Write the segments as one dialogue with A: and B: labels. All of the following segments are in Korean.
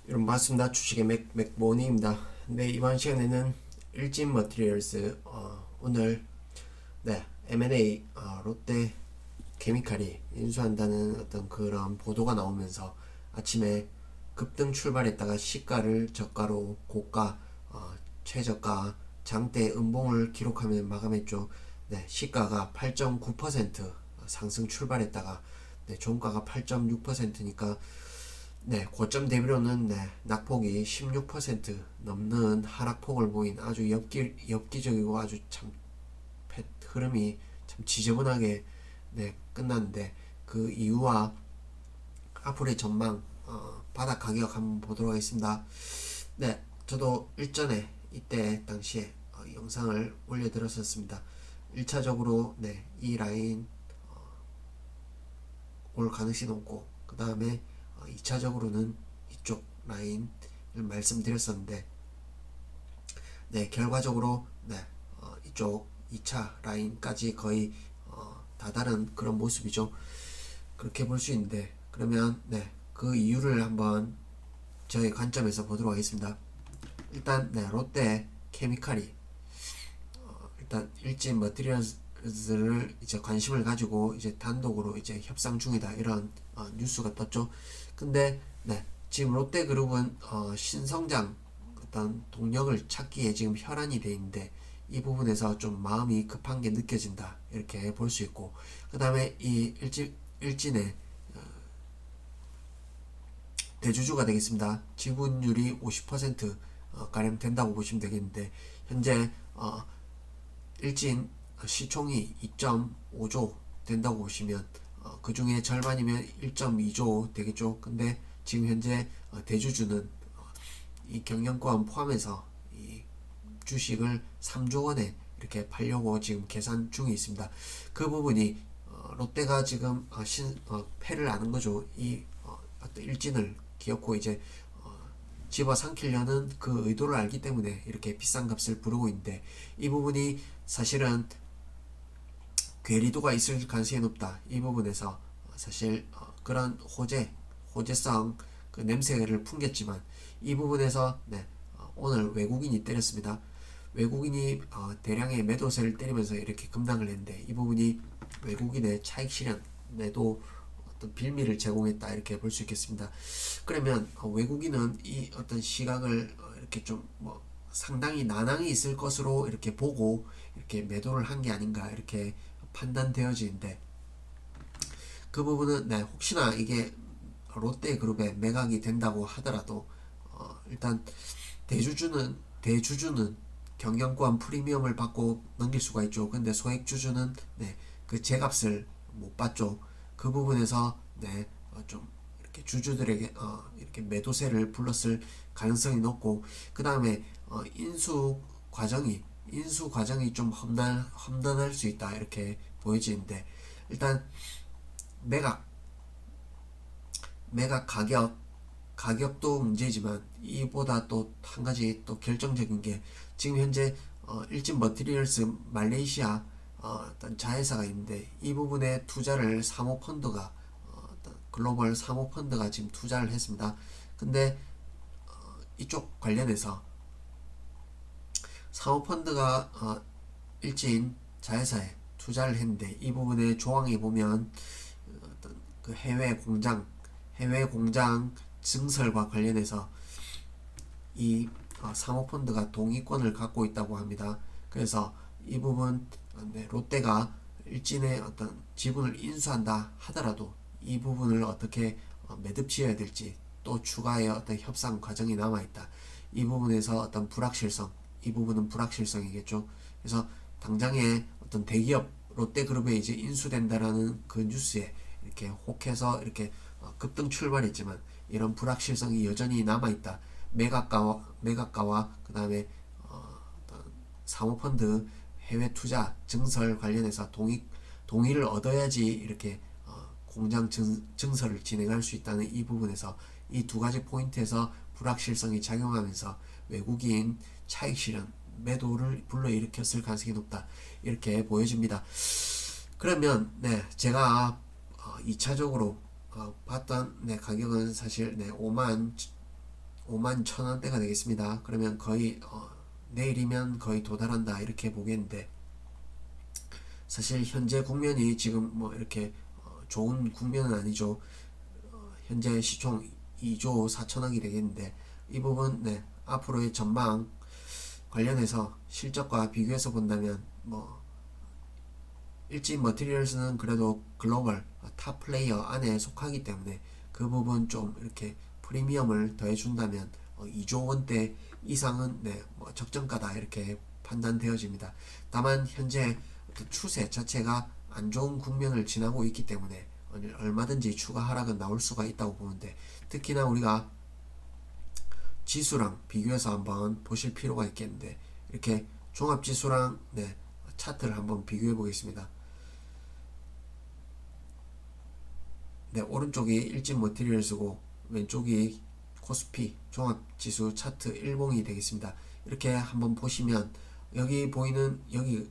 A: 여러분 반갑습니다. 주식의 맥모니입니다. 네, 이번 시간에는 일진 머티리얼스 오늘 M&A 롯데 케미칼이 인수한다는 어떤 그런 보도가 나오면서 아침에 급등 출발했다가 시가를 저가로 고가 최저가 장대 음봉을 기록하며 마감했죠. 네, 시가가 8.9% 상승 출발했다가 종가가 8.6%니까 고점 대비로는 낙폭이 16% 넘는 하락폭을 보인 아주 엽기적이고 아주 참 흐름이 참 지저분하게 끝났는데, 그 이유와 앞으로의 전망, 바닥 가격 한번 보도록 하겠습니다. 저도 일전에 이때 당시에 영상을 올려드렸었습니다. 1차적으로 이 라인 올 가능성이 높고, 그 다음에 2차적으로는 이쪽 라인을 말씀드렸었는데, 결과적으로 이쪽 2차 라인까지 거의 다다른 그런 모습이죠. 그렇게 볼 수 있는데, 그러면 그 이유를 한번 저의 관점에서 보도록 하겠습니다. 일단 롯데 케미칼이 일단 일진 머티리얼즈를 이제 관심을 가지고 이제 단독으로 이제 협상 중이다, 이런 뉴스가 떴죠. 근데 지금 롯데그룹은 신성장 어떤 동력을 찾기에 지금 혈안이 돼 있는데, 이 부분에서 좀 마음이 급한 게 느껴진다, 이렇게 볼 수 있고, 그 다음에 이 일진의 대주주가 되겠습니다. 지분율이 50% 가량 된다고 보시면 되겠는데, 현재 일진 시총이 2.5조 된다고 보시면 그 중에 절반이면 1.2조 되겠죠. 근데 지금 현재 대주주는 이 경영권 포함해서 이 주식을 3조 원에 이렇게 팔려고 지금 계산 중에 있습니다. 그 부분이 롯데가 지금 패를 아는 거죠. 이 어떤 일진을 기어코 이제 집어삼키려는 그 의도를 알기 때문에 이렇게 비싼 값을 부르고 있는데, 이 부분이 사실은 괴리도가 있을 가능성이 높다. 이 부분에서 사실 그런 호재성 그 냄새를 풍겼지만, 이 부분에서 오늘 외국인이 때렸습니다. 외국인이 대량의 매도세를 때리면서 이렇게 급락을 했는데, 이 부분이 외국인의 차익 실현 매도 어떤 빌미를 제공했다, 이렇게 볼 수 있겠습니다. 그러면 외국인은 이 어떤 시각을 이렇게 좀 상당히 난항이 있을 것으로 이렇게 보고 이렇게 매도를 한 게 아닌가, 이렇게 판단되어지는데, 그 부분은 혹시나 이게 롯데그룹에 매각이 된다고 하더라도 일단 대주주는 경영권 프리미엄을 받고 넘길 수가 있죠. 근데 소액주주는 그 제값을 못 받죠. 그 부분에서 좀 이렇게 주주들에게 이렇게 매도세를 불렀을 가능성이 높고, 그 다음에 인수 과정이 좀 험난할 수 있다, 이렇게 보여지는데, 일단 매각 가격도 문제지만, 이보다 또 한 가지 또 결정적인 게, 지금 현재 일진 머티리얼스 말레이시아 어떤 자회사가 있는데, 이 부분에 투자를 사모펀드가 어떤 글로벌 사모펀드가 지금 투자를 했습니다. 근데 이쪽 관련해서 사모펀드가 일진 자회사에 투자를 했는데, 이 부분에 조항에 보면 어떤 그 해외 공장 증설과 관련해서 이 사모펀드가 동의권을 갖고 있다고 합니다. 그래서 이 부분 롯데가 일진의 어떤 지분을 인수한다 하더라도 이 부분을 어떻게 매듭 지어야 될지, 또 추가의 어떤 협상 과정이 남아있다, 이 부분에서 어떤 불확실성, 이 부분은 불확실성이겠죠. 그래서 당장에 어떤 대기업 롯데그룹에 이제 인수된다라는 그 뉴스에 이렇게 혹해서 이렇게 급등 출발했지만, 이런 불확실성이 여전히 남아있다. 매각가와 그 다음에 사모펀드 해외 투자 증설 관련해서 동의를 얻어야지 이렇게 공장 증설을 진행할 수 있다는 이 부분에서, 이 두 가지 포인트에서 불확실성이 작용하면서 외국인 차익 실현 매도를 불러일으켰을 가능성이 높다, 이렇게 보여집니다. 그러면 제가 2차적으로 봤던 가격은 사실 5만 5만 1,000원대가 되겠습니다. 그러면 거의 내일이면 거의 도달한다 이렇게 보겠는데, 사실 현재 국면이 지금 뭐 이렇게 좋은 국면은 아니죠. 현재 시총 2조 4천억이 되겠는데, 이 부분 네, 앞으로의 전망 관련해서 실적과 비교해서 본다면 뭐 일진 머티리얼스는 그래도 글로벌 탑 플레이어 안에 속하기 때문에 그 부분 좀 이렇게 프리미엄을 더해준다면 2조 원대 이상은 네, 뭐 적정가다 이렇게 판단되어집니다. 다만 현재 추세 자체가 안 좋은 국면을 지나고 있기 때문에 얼마든지 추가 하락은 나올 수가 있다고 보는데, 특히나 우리가 지수랑 비교해서 한번 보실 필요가 있겠는데, 이렇게 종합지수랑 네, 차트를 한번 비교해 보겠습니다. 네, 오른쪽이 일진 머티리얼스고 왼쪽이 코스피 종합지수 차트 10이 되겠습니다. 이렇게 한번 보시면 여기 보이는 여기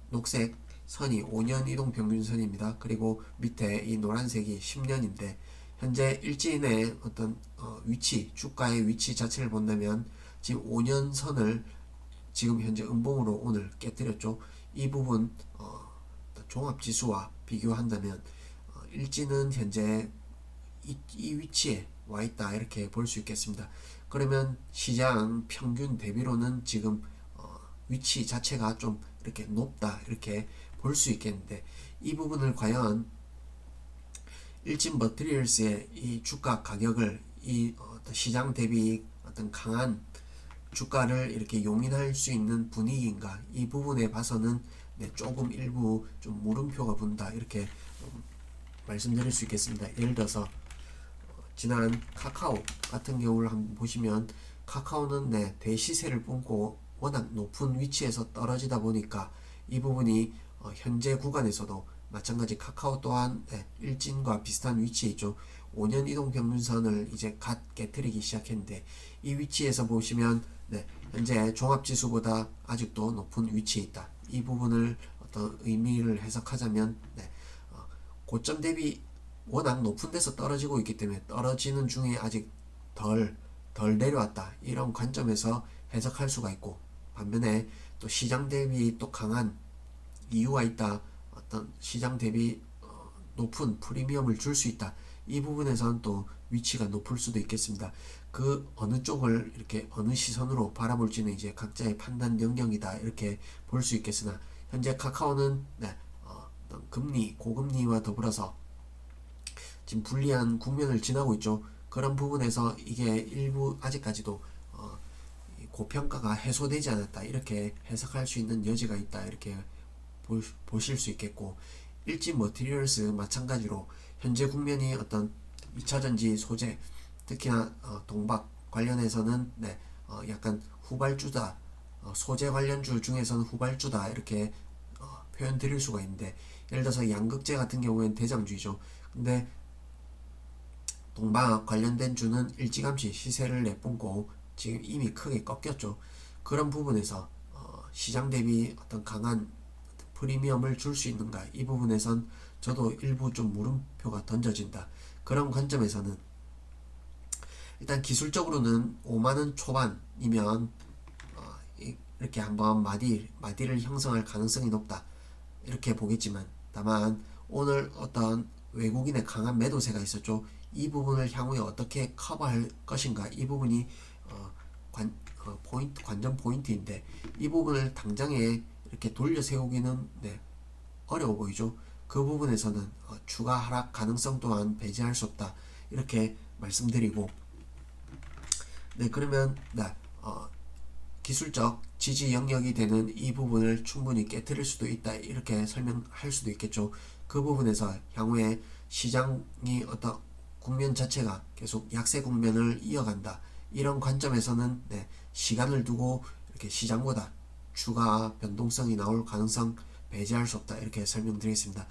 A: 녹색 선이 5년 이동평균선입니다. 그리고 밑에 이 노란색이 10년인데 현재 일진의 어떤 위치, 주가의 위치 자체를 본다면 지금 5년 선을 지금 현재 음봉으로 오늘 깨뜨렸죠. 이 부분 종합지수와 비교한다면 일진은 현재 이 위치에 와 있다 이렇게 볼 수 있겠습니다. 그러면 시장 평균 대비로는 지금 위치 자체가 좀 이렇게 높다 이렇게 볼 수 있겠는데, 이 부분을 과연 일진 머티리얼스의 이 주가 가격을 이 시장 대비 어떤 강한 주가를 이렇게 용인할 수 있는 분위기인가, 이 부분에 봐서는 네, 조금 일부 좀 물음표가 분다 이렇게 말씀드릴 수 있겠습니다. 예를 들어서 지난 카카오 같은 경우를 한번 보시면, 카카오는 네, 대시세를 뿜고 워낙 높은 위치에서 떨어지다 보니까 이 부분이 현재 구간에서도 마찬가지 카카오 또한 네, 일진과 비슷한 위치에 있죠. 5년 이동평균선을 이제 갓 깨뜨리기 시작했는데, 이 위치에서 보시면 네, 현재 종합지수보다 아직도 높은 위치에 있다. 이 부분을 어떤 의미를 해석하자면 네, 고점 대비 워낙 높은 데서 떨어지고 있기 때문에 떨어지는 중에 아직 덜 내려왔다 이런 관점에서 해석할 수가 있고, 반면에 또 시장 대비 또 강한 이유가 있다, 어떤 시장 대비 높은 프리미엄을 줄 수 있다, 이 부분에서는 또 위치가 높을 수도 있겠습니다. 그 어느 쪽을 이렇게 어느 시선으로 바라볼지는 이제 각자의 판단 영역이다 이렇게 볼 수 있겠으나, 현재 카카오는 네, 금리 고금리와 더불어서 지금 불리한 국면을 지나고 있죠. 그런 부분에서 이게 일부 아직까지도 고평가가 해소되지 않았다 이렇게 해석할 수 있는 여지가 있다 이렇게 보실 수 있겠고, 일진 머티리얼스 마찬가지로 현재 국면이 어떤 2차전지 소재, 특히나 동박 관련해서는 네, 약간 후발주다, 소재 관련주 중에서는 후발주다 이렇게 표현 드릴 수가 있는데, 예를 들어서 양극재 같은 경우에는 대장주이죠. 근데 동방학 관련된 주는 일찌감치 시세를 내뿜고 지금 이미 크게 꺾였죠. 그런 부분에서 시장 대비 어떤 강한 프리미엄을 줄 수 있는가, 이 부분에선 저도 일부 좀 물음표가 던져진다. 그런 관점에서는 일단 기술적으로는 5만원 초반이면 이렇게 한번 마디를 형성할 가능성이 높다 이렇게 보겠지만, 다만 오늘 어떤 외국인의 강한 매도세가 있었죠. 이 부분을 향후에 어떻게 커버할 것인가, 이 부분이 관전 포인트인데, 이 부분을 당장에 이렇게 돌려 세우기는 네, 어려워 보이죠. 그 부분에서는 추가 하락 가능성 또한 배제할 수 없다 이렇게 말씀드리고, 네, 그러면 네, 기술적 지지 영역이 되는 이 부분을 충분히 깨뜨릴 수도 있다 이렇게 설명할 수도 있겠죠. 그 부분에서 향후에 시장이 어떤 국면 자체가 계속 약세 국면을 이어간다 이런 관점에서는 네, 시간을 두고 이렇게 시장보다 추가 변동성이 나올 가능성 배제할 수 없다 이렇게 설명드리겠습니다.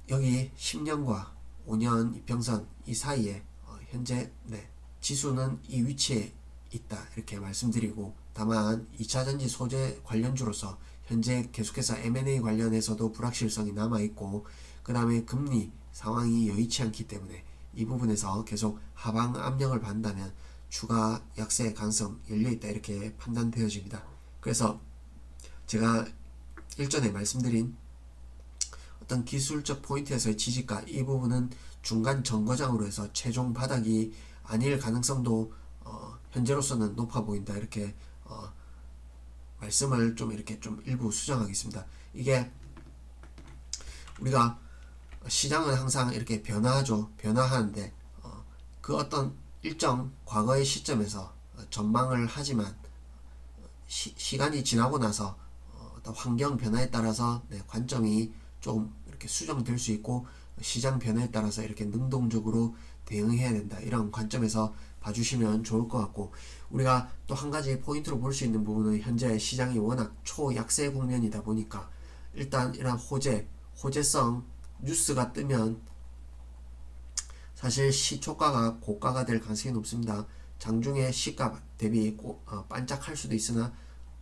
A: 여기 10년과 5년 이평선 이 사이에 현재 네, 지수는 이 위치에 있다 이렇게 말씀드리고, 다만 2차전지 소재 관련주로서 현재 계속해서 M&A 관련해서도 불확실성이 남아있고, 그 다음에 금리 상황이 여의치 않기 때문에 이 부분에서 계속 하방 압력을 받는다면 추가 약세 가능성 열려있다 이렇게 판단되어집니다. 그래서 제가 일전에 말씀드린 어떤 기술적 포인트에서의 지지가 이 부분은 중간 정거장으로 해서 최종 바닥이 아닐 가능성도 현재로서는 높아 보인다 이렇게 말씀을 좀 이렇게 좀 일부 수정하겠습니다. 이게 우리가 시장은 항상 이렇게 변화하죠. 변화하는데 그 어떤 일정 과거의 시점에서 전망을 하지만 시간이 지나고 나서 어떤 환경 변화에 따라서 관점이 좀 이렇게 수정될 수 있고 시장 변화에 따라서 이렇게 능동적으로 대응해야 된다 이런 관점에서 봐주시면 좋을 것 같고, 우리가 또 한 가지 포인트로 볼 수 있는 부분은 현재 시장이 워낙 초약세 국면이다 보니까 일단 이런 호재성 뉴스가 뜨면 사실 시초가가 고가가 될 가능성이 높습니다. 장중에 시가 대비 반짝할 수도 있으나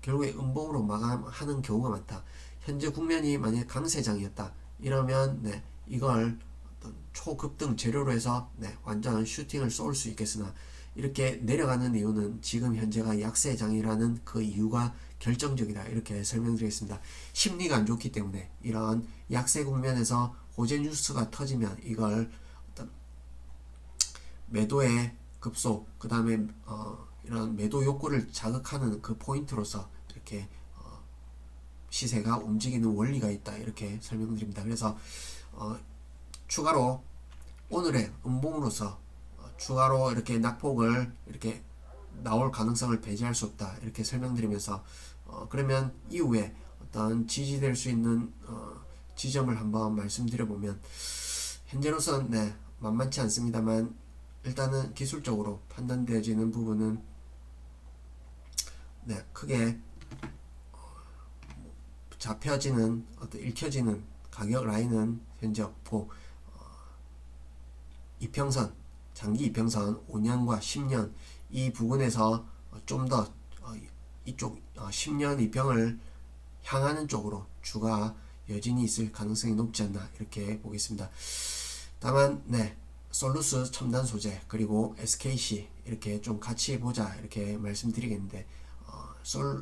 A: 결국에 음봉으로 마감하는 경우가 많다. 현재 국면이 만약 강세장이었다 이러면 이걸 어떤 초급등 재료로 해서 완전 슈팅을 쏠 수 있겠으나 이렇게 내려가는 이유는 지금 현재가 약세장이라는 그 이유가 결정적이다 이렇게 설명드리겠습니다. 심리가 안 좋기 때문에 이러한 약세 국면에서 호재 뉴스가 터지면 이걸 어떤 매도의 급소 그 다음에 이런 매도 욕구를 자극하는 그 포인트로서 이렇게 시세가 움직이는 원리가 있다 이렇게 설명드립니다. 그래서 추가로 오늘의 음봉으로서 추가로 이렇게 낙폭을 이렇게 나올 가능성을 배제할 수 없다 이렇게 설명드리면서 그러면 이후에 어떤 지지될 수 있는 지점을 한번 말씀드려보면 현재로서는 만만치 않습니다만 일단은 기술적으로 판단되어지는 부분은 크게 잡혀지는 어떤 읽혀지는 가격 라인은 현재 없고 이평선 장기 이평선 5년과 10년 이 부분에서 좀 더 이쪽 10년 이평을 향하는 쪽으로 주가 여진이 있을 가능성이 높지 않나 이렇게 보겠습니다. 다만 솔루스 첨단 소재 그리고 SKC 이렇게 좀 같이 보자 이렇게 말씀드리겠는데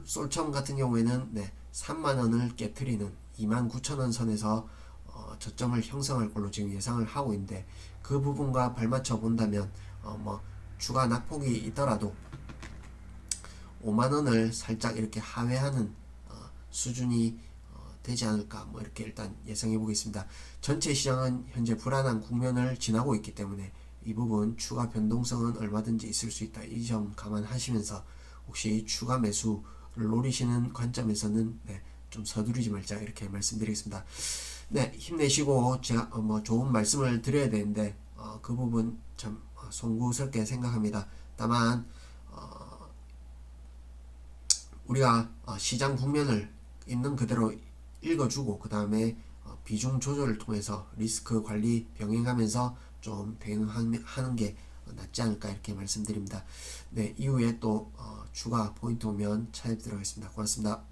A: 솔첨 같은 경우에는 3만원을 깨트리는 29,000원 선에서 저점을 형성할 걸로 지금 예상을 하고 있는데 그 부분과 발맞춰 본다면 추가 낙폭이 있더라도 5만원을 살짝 이렇게 하회하는 수준이 되지 않을까 이렇게 일단 예상해 보겠습니다. 전체 시장은 현재 불안한 국면을 지나고 있기 때문에 이 부분 추가 변동성은 얼마든지 있을 수 있다. 이 점 감안하시면서 혹시 추가 매수를 노리시는 관점에서는 좀 서두르지 말자 이렇게 말씀드리겠습니다. 힘내시고 제가 좋은 말씀을 드려야 되는데 그 부분 참 송구스럽게 생각합니다. 다만 우리가 시장 국면을 있는 그대로 읽어주고 그 다음에 비중 조절을 통해서 리스크 관리 병행하면서 좀 대응하는 게 낫지 않을까 이렇게 말씀드립니다. 이후에 또 추가 포인트 오면 찾아뵙도록 하겠습니다. 고맙습니다.